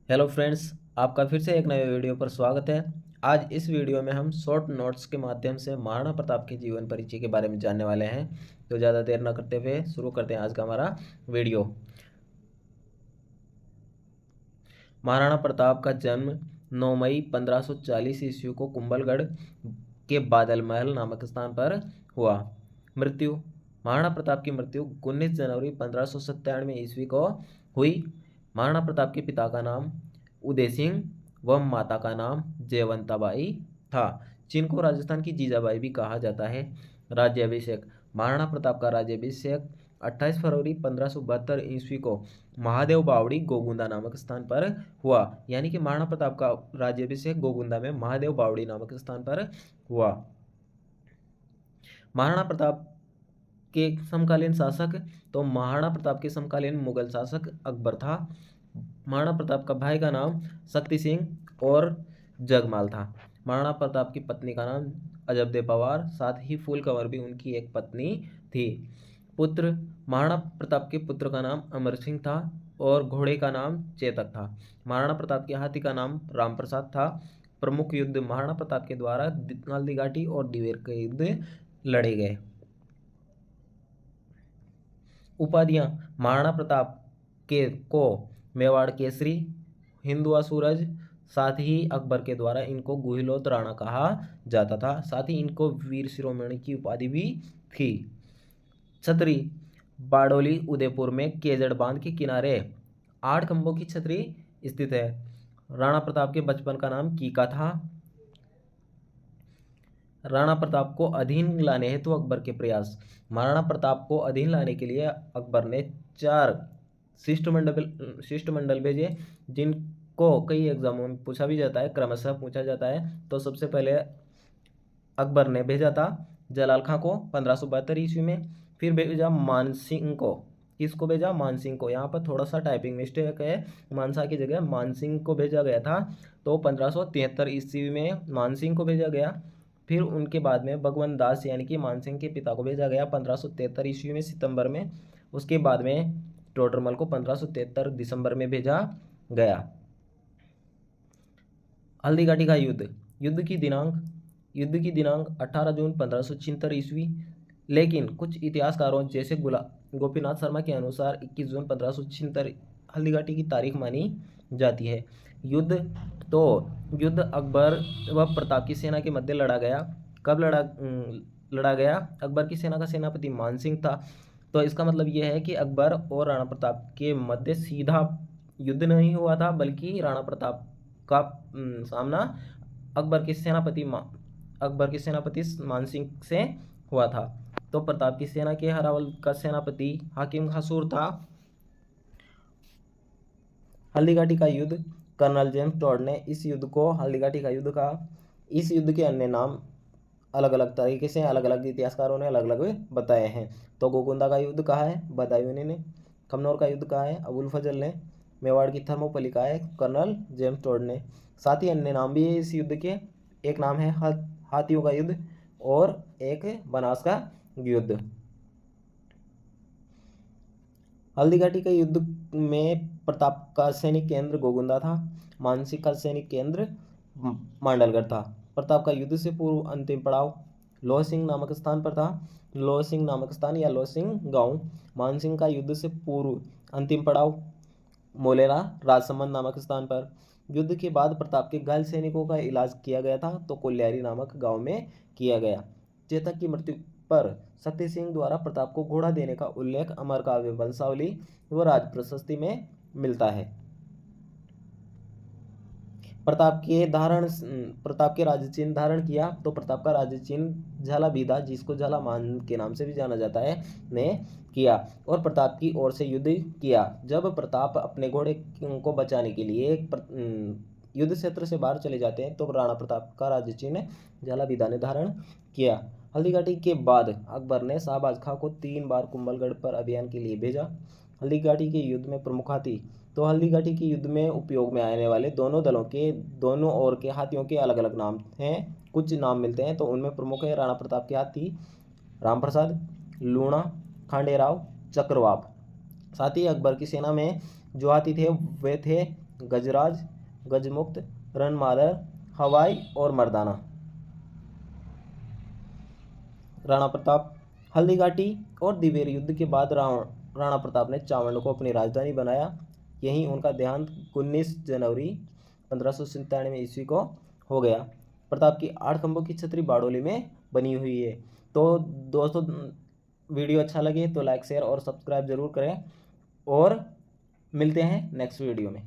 Hello friends, आपका फिर से एक नए वीडियो पर स्वागत है। आज इस वीडियो में हम शॉर्ट नोट्स के माध्यम से महाराणा प्रताप के जीवन परिचय के बारे में जानने वाले हैं। तो ज़्यादा देर न करते हुए शुरू करते हैं आज का हमारा वीडियो। महाराणा प्रताप का जन्म 9 मई 1540 ईस्वी को कुंभलगढ़ के बादल महल नामक स्थान पर हुआ। मृत्यु। महाराणा प्रताप की मृत्यु 19 जनवरी 1597 ईस्वी को हुई। महाराणा प्रताप के पिता का नाम उदय सिंह व माता का नाम जयवंताबाई था, जिनको राजस्थान की जीजाबाई भी कहा जाता है। राज्याभिषेक। महाराणा प्रताप का राज्याभिषेक 28 फरवरी 1572 ईस्वी को महादेव बावड़ी गोगुंदा नामक स्थान पर हुआ। यानी कि महाराणा प्रताप का राज्याभिषेक गोगुंदा में महादेव बावड़ी नामक स्थान पर हुआ। महाराणा प्रताप के समकालीन शासक, तो महाराणा प्रताप के समकालीन मुगल शासक अकबर था। महाराणा प्रताप का भाई का नाम शक्ति सिंह और जगमाल था। महाराणा प्रताप की पत्नी का नाम अजबदे पवार, साथ ही फूल कंवर भी उनकी एक पत्नी थी। पुत्र। महाराणा प्रताप के पुत्र का नाम अमर सिंह था और घोड़े का नाम चेतक था। महाराणा प्रताप के हाथी का नाम राम प्रसाद था। प्रमुख युद्ध महाराणा प्रताप के द्वारा हल्दीघाटी और दिवेर के युद्ध लड़े गए। उपाधियां। महाराणा प्रताप के को मेवाड़ केसरी, हिंदुआ सूरज, साथ ही अकबर के द्वारा इनको गुहिलोत राणा कहा जाता था। साथ ही इनको वीर शिरोमणि की उपाधि भी थी। छतरी। बारडोली उदयपुर में केजड़ बांध के किनारे 8 खंभों की छतरी स्थित है। राणा प्रताप के बचपन का नाम कीका था। राणा प्रताप को अधीन लाने हेतु अकबर के प्रयास। महाराणा प्रताप को अधीन लाने के लिए अकबर ने 4 शिष्टमंडल भेजे, जिनको कई एग्जामों में पूछा भी जाता है, क्रमशः पूछा जाता है। तो सबसे पहले अकबर ने भेजा था जलाल खां को 1572 ईस्वी में। फिर भेजा मानसिंह को। किसको भेजा? मानसिंह को। यहाँ पर थोड़ा सा टाइपिंग मिस्टेक है, मानसा की जगह मानसिंह को भेजा गया था। तो 1573 ईस्वी में मानसिंह को भेजा गया। फिर उनके बाद में भगवंत दास यानी कि मानसिंह के पिता को भेजा गया 1573 ईस्वी में सितंबर में। उसके बाद में टोडरमल को 1573 दिसंबर में भेजा गया। हल्दीघाटी का युद्ध। युद्ध की दिनांक 18 जून 1576 ईस्वी, लेकिन कुछ इतिहासकारों जैसे गोपीनाथ शर्मा के अनुसार 21 जून 1576 हल्दीघाटी की तारीख मानी जाती है। युद्ध अकबर व प्रताप की सेना के मध्य लड़ा गया। कब लड़ा गया? अकबर की सेना का सेनापति मानसिंह था। तो इसका मतलब यह है कि अकबर और राणा प्रताप के मध्य सीधा युद्ध नहीं हुआ था, बल्कि राणा प्रताप का सामना अकबर के सेनापति मानसिंह से हुआ था। तो प्रताप की सेना के हरावल का सेनापति हाकिम हसूर था। हल्दीघाटी का युद्ध। कर्नल जेम्स टॉड ने इस युद्ध को हल्दीघाटी का युद्ध कहा। इस युद्ध के अन्य नाम अलग अलग तरीके से अलग अलग इतिहासकारों ने अलग अलग बताए हैं। तो गोकुंदा का युद्ध कहा है? बदायूं ने। खमनौर का युद्ध कहा है? अबुल फजल ने। मेवाड़ की थर्मोपली कहा है? कर्नल जेम्स टॉड ने। साथ ही अन्य नाम भी है इस युद्ध के। एक नाम है हाथियों का युद्ध और एक बनास का युद्ध। हल्दीघाटी के युद्ध में प्रताप का सैनिक केंद्र गोगुंदा था। मानसिंह का सैनिक केंद्र मांडलगढ़ था। प्रताप का युद्ध से पूर्व अंतिम पड़ाव लोह सिंह नामक स्थान पर था। लोह सिंह नामक स्थान या लोह सिंह गांव। मानसिंह का युद्ध से पूर्व अंतिम पड़ाव मोलेरा राजसमंद नामक स्थान पर। युद्ध के बाद प्रताप के घायल सैनिकों का इलाज किया गया था, तो कोल्यारी नामक गांव में किया गया। चेतक की मृत्यु पर शक्ति सिंह द्वारा प्रताप को घोड़ा देने का उल्लेख अमर काव्य वंशावली व राज प्रशस्ति में मिलता है। प्रताप के राज्य चिन्ह धारण किया, तो प्रताप का राज्य चिन्ह झाला बीदा, जिसको झाला मान के नाम से भी जाना जाता है, ने किया और प्रताप की ओर से युद्ध किया। जब प्रताप अपने घोड़े को बचाने के लिए युद्ध क्षेत्र से बाहर चले जाते हैं, तो राणा प्रताप का राज्य चिन्ह झाला बीदा ने धारण किया। हल्दीघाटी के बाद अकबर ने शाहबाज खां को 3 बार कुंभलगढ़ पर अभियान के लिए भेजा। हल्दीघाटी के युद्ध में प्रमुख हाथी। तो हल्दीघाटी के युद्ध में उपयोग में आने वाले दोनों दलों के दोनों ओर के हाथियों के अलग अलग नाम हैं। कुछ नाम मिलते हैं, तो उनमें प्रमुख है राणा प्रताप के हाथी राम प्रसाद, लूणा, खांडेराव, चक्रवाप। साथ ही अकबर की सेना में जो हाथी थे वे थे गजराज, गजमुक्त, रणमादर, हवाई और मर्दाना। राणा प्रताप। हल्दी घाटी और दिवेर युद्ध के बाद राणा प्रताप ने चावंड को अपनी राजधानी बनाया। यहीं उनका देहांत 19 जनवरी 1597 ईस्वी को हो गया। प्रताप की 8 खंभों की छतरी बारडोली में बनी हुई है। तो दोस्तों, वीडियो अच्छा लगे तो लाइक, शेयर और सब्सक्राइब जरूर करें और मिलते हैं नेक्स्ट वीडियो में।